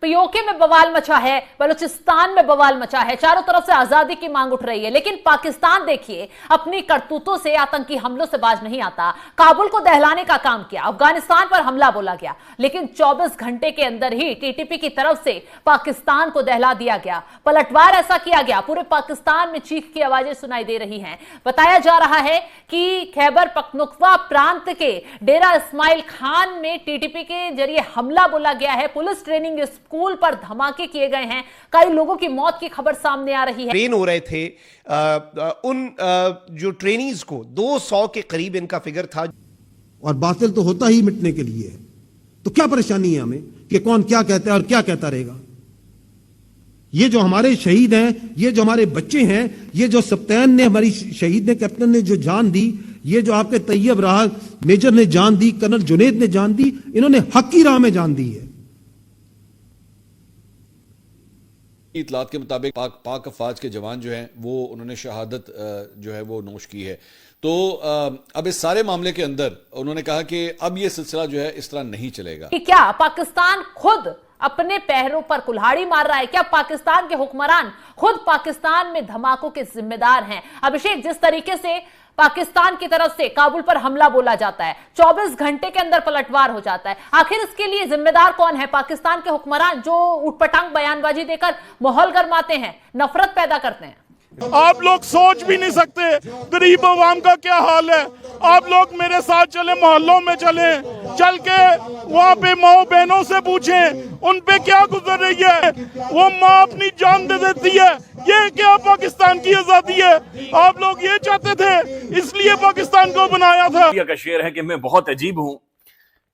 PoK में बवाल मचा है, बलूचिस्तान में बवाल मचा है, चारों तरफ से आजादी की मांग उठ रही है। लेकिन पाकिस्तान देखिए अपनी करतूतों से आतंकी हमलों से बाज नहीं आता। काबुल को दहलाने का काम किया, अफगानिस्तान पर हमला बोला गया, लेकिन 24 घंटे के अंदर ही टीटीपी की तरफ से पाकिस्तान को दहला दिया गया। पलटवार ऐसा किया गया, पूरे पाकिस्तान में चीख की आवाजें सुनाई दे रही हैं। बताया जा रहा है कि खैबर पख्तूनख्वा प्रांत के डेरा इस्माइल खान में टीटीपी के जरिए हमला बोला गया है। पुलिस ट्रेनिंग स्कूल पर धमाके किए गए हैं, कई लोगों की मौत की खबर सामने आ रही है। ट्रेन हो रहे थे जो ट्रेनीज को 200 के करीब इनका फिगर था। और बातिल तो होता ही मिटने के लिए है, तो क्या परेशानी है हमें कि कौन क्या कहता है और क्या कहता रहेगा। ये जो हमारे शहीद हैं, ये जो हमारे बच्चे हैं, ये जो सप्तान ने, हमारी शहीद ने, कैप्टन ने जो जान दी, ये जो आपके तैयब रहा मेजर ने जान दी, कर्नल जुनेद ने जान दी, इन्होंने हक की राह में जान दी है। इतलात के मुताबिक पाक अफवाज के जवान जो हैं वो उन्होंने शहादत जो है वो नोश की है। तो अब इस सारे मामले के अंदर उन्होंने कहा कि अब ये सिलसिला जो है इस तरह नहीं चलेगा। कि क्या पाकिस्तान खुद अपने पैरों पर कुल्हाड़ी मार रहा है? क्या पाकिस्तान के हुक्मरान खुद पाकिस्तान में धमाकों के जिम्मेदार हैं? अभिषेक, जिस तरीके से पाकिस्तान की तरफ से काबुल पर हमला बोला जाता है, 24 घंटे के अंदर पलटवार हो जाता है, आखिर इसके लिए जिम्मेदार कौन है? पाकिस्तान के हुक्मरान जो उटपटांग बयानबाजी देकर माहौल गरमाते हैं, नफरत पैदा करते हैं। आप लोग सोच भी नहीं सकते गरीब अवाम का क्या हाल है। आप लोग मेरे साथ चले, मोहल्लों में चले, चल के वहाँ पे माओ बहनों से पूछें उन पे क्या गुजर रही है। वो माँ अपनी जान दे देती है। ये क्या पाकिस्तान की आजादी है? आप लोग ये चाहते थे, इसलिए पाकिस्तान को बनाया था। का शेर है कि मैं बहुत अजीब हूँ,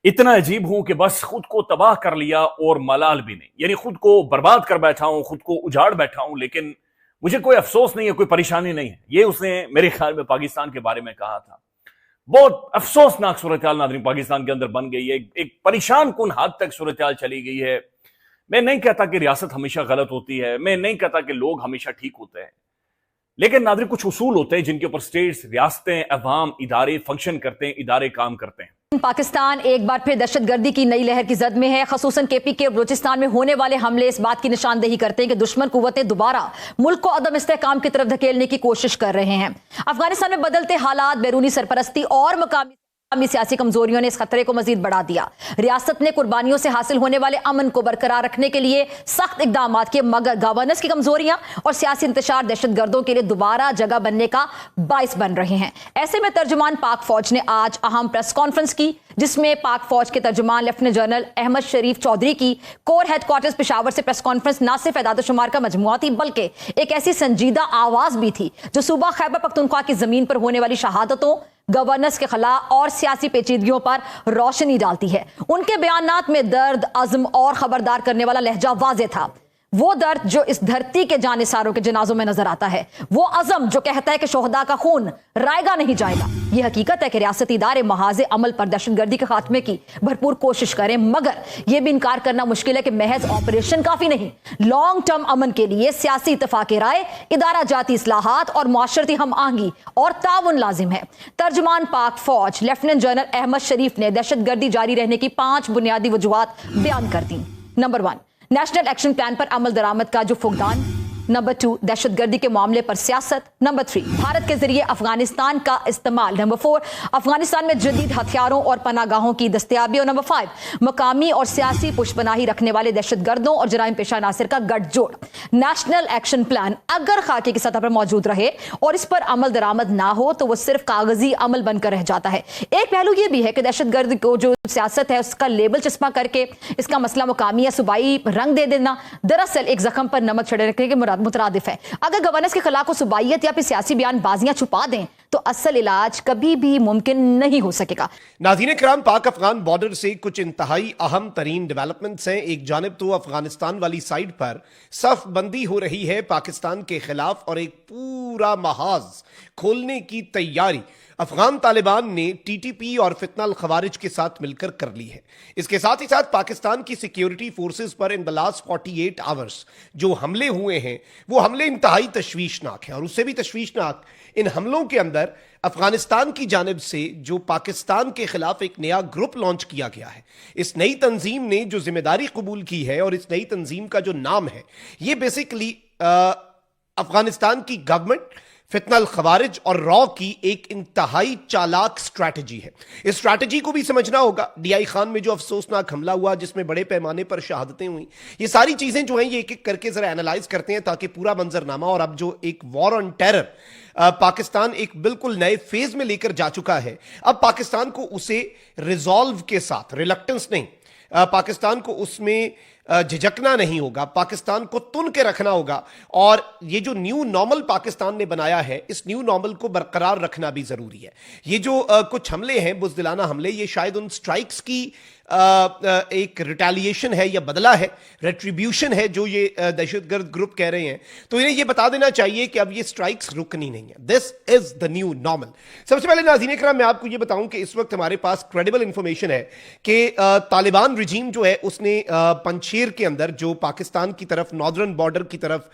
इतना अजीब हूं कि बस खुद को तबाह कर लिया और मलाल भी नहीं, यानी खुद को बर्बाद कर बैठा हूं, खुद को उजाड़ बैठा हूं, लेकिन मुझे कोई अफसोस नहीं है, कोई परेशानी नहीं है। ये उसने मेरे ख्याल में पाकिस्तान के बारे में कहा था। बहुत अफसोसनाक सूरत हाल नाज़रीन पाकिस्तान के अंदर बन गई है, एक परेशान कुन हद तक सूरत हाल चली गई है। मैं नहीं कहता कि रियासत हमेशा गलत होती है, मैं नहीं कहता कि लोग हमेशा ठीक होते हैं, लेकिन नाज़रीन कुछ उसूल होते हैं जिनके ऊपर स्टेट्स, रियासतें, अवाम, इदारे फंक्शन करते हैं, इदारे काम करते हैं। पाकिस्तान एक बार फिर दहशतगर्दी की नई लहर की जद में है। खसूसन केपीके और बलूचिस्तान में होने वाले हमले इस बात की निशानदेही करते हैं कि दुश्मन कुव्वतें दोबारा मुल्क को अदम इस्तेहकाम की तरफ धकेलने की कोशिश कर रहे हैं। अफगानिस्तान में बदलते हालात, बैरूनी सरपरस्ती और मकामी सियासी कमजोरियों ने इस खतरे को मजीद बढ़ा दिया। रियासत ने कुर्बानियों से हासिल होने वाले अमन को बरकरार रखने के लिए सख्त इकदाम किए, मगर गवर्नेंस की कमजोरियां और सियासी इंतशार दहशतगर्दों के लिए दोबारा जगह बनने का बाइस बन रहे हैं। ऐसे में तर्जुमान पाक फौज ने आज अहम प्रेस कॉन्फ्रेंस की, जिसमें पाक फौज के तर्जुमान लेफ्टिनेंट जनरल अहमद शरीफ चौधरी की कोर हेडक्वार्टर्स पेशावर से प्रेस कॉन्फ्रेंस न सिर्फ एदाद शुमार का मजमुआ थी, बल्कि एक ऐसी संजीदा आवाज भी थी जो सूबा खैबर पख्तूनख्वा की जमीन पर होने वाली शहादतों, गवर्नेंस के खिलाफ और सियासी पेचीदगियों पर रोशनी डालती है। उनके बयानात में दर्द, अज़्म और खबरदार करने वाला लहजा वाज़े था। वो दर्द जो इस धरती के जानिसारों के जनाजों में नजर आता है, वो अज़म जो कहता है कि शोहदा का खून रायगा नहीं जाएगा। यह हकीकत है कि रियासती इदारे महाज़े अमल पर दहशतगर्दी के खात्मे की भरपूर कोशिश करें, मगर यह भी इनकार करना मुश्किल है कि महज ऑपरेशन काफी नहीं। लॉन्ग टर्म अमन के लिए सियासी इत्तफाक राय, इदारा जाती इस्लाहात और मुआशरती हम आहंगी और ताउन लाजिम है। तर्जुमान पाक फौज लेफ्टिनेंट जनरल अहमद शरीफ ने दहशतगर्दी जारी रहने की 5 बुनियादी वजूहात बयान कर दी। नंबर 1, नेशनल एक्शन प्लान पर अमल दरामद का जो फुकदान। नंबर 2, दहशतगर्दी के मामले पर सियासत। नंबर 3, भारत के जरिए अफगानिस्तान का इस्तेमाल। नंबर 4, अफगानिस्तान में जदीद हथियारों और पनागाहों की दस्तयाबी। और नंबर 5, मकामी और सियासी पुशपनाही रखने वाले दहशतगर्दों और जराइम पेशा नासिर का गठजोड़। नेशनल एक्शन प्लान अगर खाके की सतह पर मौजूद रहे और इस पर अमल दरामद ना हो तो वह सिर्फ कागजी अमल बनकर रह जाता है। एक पहलू यह भी है कि दहशतगर्द को जो सियासत है उसका लेबल चस्पा करके इसका मसला मुकामी या सूबाई रंग दे देना दरअसल एक जख्म पर नमक छिड़कने के मुतरादिफ है। अगर गवर्नेंस के खिलाफ को सूबाइयत या फिर सियासी बयानबाजियां छुपा दें तो असल इलाज कभी भी मुमकिन नहीं हो सकेगा। नाज़रीन किराम, पाक अफगान बॉर्डर से कुछ इंतहाई अहम तरीन डेवलपमेंट्स हैं। एक जानिब तो अफगानिस्तान वाली साइड पर सफ बंदी हो रही है पाकिस्तान के खिलाफ और एक पूरा महाज खोलने की तैयारी अफगान तालिबान ने टीटीपी और फितना अल खवारिज के साथ मिलकर कर ली है। इसके साथ ही साथ पाकिस्तान की सिक्योरिटी फोर्सेस पर इन द लास्ट 48 आवर्स जो हमले हुए हैं वो हमले इंतहाई तशवीशनाक हैं। और उससे भी तशवीशनाक इन हमलों के अंदर अफगानिस्तान की जानिब से जो पाकिस्तान के खिलाफ एक नया ग्रुप लॉन्च किया गया है, इस नई तंजीम ने जो जिम्मेदारी कबूल की है और इस नई तंजीम का जो नाम है ये बेसिकली अफगानिस्तान की गवर्नमेंट, फितना अल खवारिज और रॉ की एक इंतहाई चालाक स्ट्रैटेजी है। इस स्ट्रैटेजी को भी समझना होगा। डीआई खान में जो अफसोसनाक हमला हुआ जिसमें बड़े पैमाने पर शहादतें हुई, ये सारी चीजें जो हैं ये एक एक करके जरा एनालाइज करते हैं ताकि पूरा मंजरनामा और अब जो एक वॉर ऑन टेरर पाकिस्तान एक बिल्कुल नए फेज में लेकर जा चुका है, अब पाकिस्तान को उसे रिजॉल्व के साथ, रिलक्टेंस नहीं, पाकिस्तान को उसमें झिझकना नहीं होगा, पाकिस्तान को तुन के रखना होगा। और ये जो न्यू नॉर्मल पाकिस्तान ने बनाया है, इस न्यू नॉर्मल को बरकरार रखना भी जरूरी है। ये जो कुछ हमले हैं, बुज़दिलाना हमले, ये शायद उन स्ट्राइक्स की एक रिटेलिएशन है या बदला है, रेट्रीब्यूशन है जो ये दहशतगर्द ग्रुप कह रहे हैं। तो इन्हें ये बता देना चाहिए कि अब ये स्ट्राइक्स रुकनी नहीं है। This is the new normal. सबसे पहले नाज़रीन इकराम मैं आपको ये बताऊं कि इस वक्त हमारे पास क्रेडिबल इंफॉर्मेशन है कि तालिबान रिजीम जो है उसने पंजशेर के अंदर जो पाकिस्तान की तरफ नॉर्दर्न बॉर्डर की तरफ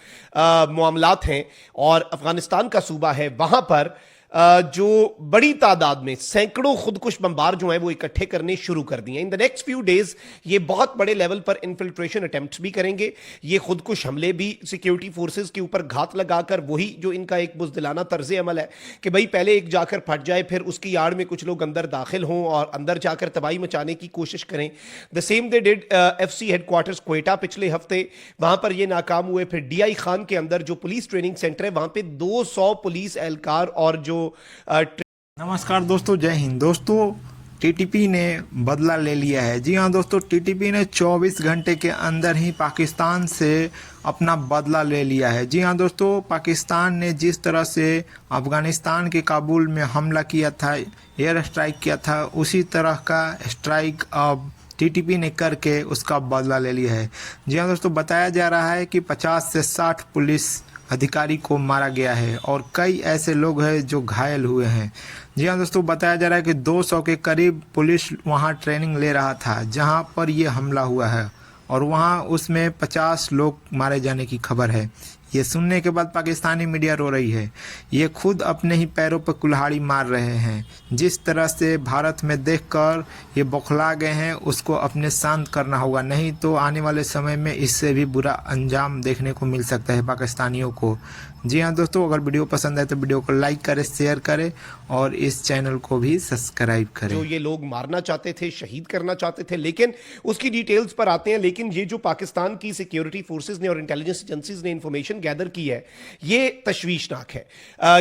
मामलात हैं और अफगानिस्तान का सूबा है, वहां पर जो बड़ी तादाद में सैकड़ों खुदकुश बमबार जो हैं वो इकट्ठे करने शुरू कर दिए। In the next few days ये बहुत बड़े लेवल पर इन्फिल्ट्रेशन अटेम्प्ट्स भी करेंगे। ये खुदकुश हमले भी सिक्योरिटी फोर्सेस के ऊपर घात लगाकर, वही जो इनका एक बुज़दिलाना तर्ज अमल है कि भाई पहले एक जाकर फट जाए, फिर उसकी आड़ में कुछ लोग अंदर दाखिल हों और अंदर जाकर तबाही मचाने की कोशिश करें। The same they did FC headquarters Quetta पिछले हफ्ते, वहां पर ये नाकाम हुए। फिर DI खान के अंदर जो पुलिस ट्रेनिंग सेंटर है वहां पर 200 पुलिस एहलकार और जो नमस्कार दोस्तों, जय हिंद। दोस्तों टीटीपी ने बदला ले लिया है। जी हाँ दोस्तों, टीटीपी ने 24 घंटे के अंदर ही पाकिस्तान से अपना बदला ले लिया है। जी हाँ दोस्तों, पाकिस्तान ने जिस तरह से अफगानिस्तान के काबुल में हमला किया था, एयर स्ट्राइक किया था, उसी तरह का स्ट्राइक अब टीटीपी ने करके उसका बदला ले लिया है। जी हाँ दोस्तों, बताया जा रहा है कि 50 से 60 पुलिस अधिकारी को मारा गया है और कई ऐसे लोग हैं जो घायल हुए हैं। जी हाँ दोस्तों, बताया जा रहा है कि 200 के करीब पुलिस वहां ट्रेनिंग ले रहा था जहां पर ये हमला हुआ है और वहां उसमें 50 लोग मारे जाने की खबर है। ये सुनने के बाद पाकिस्तानी मीडिया रो रही है। ये खुद अपने ही पैरों पर कुल्हाड़ी मार रहे हैं। जिस तरह से भारत में देखकर ये बौखला गए हैं, उसको अपने शांत करना होगा, नहीं तो आने वाले समय में इससे भी बुरा अंजाम देखने को मिल सकता है पाकिस्तानियों को। जी हाँ दोस्तों, अगर वीडियो पसंद आए तो वीडियो को लाइक करें, शेयर करें और इस चैनल को भी सब्सक्राइब करें। जो ये लोग मारना चाहते थे, शहीद करना चाहते थे, लेकिन उसकी डिटेल्स पर आते हैं। लेकिन ये जो पाकिस्तान की सिक्योरिटी फोर्सेस ने और इंटेलिजेंस एजेंसीज ने इंफॉर्मेशन गैदर की है, ये तशवीशनाक है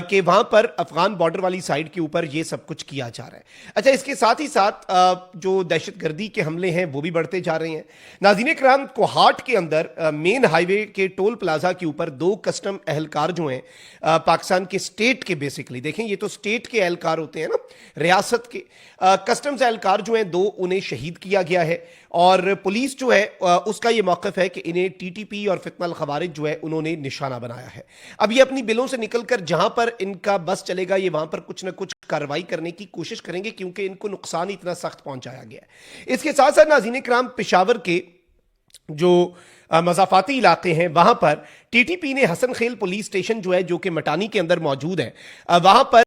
कि वहां पर अफगान बॉर्डर वाली साइड के ऊपर ये सब कुछ किया जा रहा है। अच्छा, इसके साथ ही साथ जो दहशतगर्दी के हमले हैं वो भी बढ़ते जा रहे हैं। नाज़रीन इकराम, कोहाट के अंदर मेन हाईवे के टोल प्लाजा के ऊपर 2 कस्टम एहलकार जो हैं पाकिस्तान के स्टेट के, बेसिकली देखें ये तो स्टेट के एहलकार होते हैं ना, रियासत के कस्टम्स एहलकार जो हैं 2, उन्हें शहीद किया गया है। और पुलिस जो है उसका ये मौक़िफ़ है कि इन्हें टीटीपी और फितना अल खवारिज जो है उन्होंने निशाना बनाया है। अब ये अपनी बिलों से निकलकर जहां पर इनका बस चलेगा ये वहां पर कुछ ना कुछ कार्रवाई करने की कोशिश करेंगे क्योंकि इनको नुकसान इतना सख्त पहुंचाया गया है। इसके साथ साथ नाज़रीन इकराम, पेशावर के जो मज़ाफ़ाती इलाके हैं वहां पर टीटीपी ने हसन खेल पुलिस स्टेशन जो है, जो कि मटानी के अंदर मौजूद है, वहां पर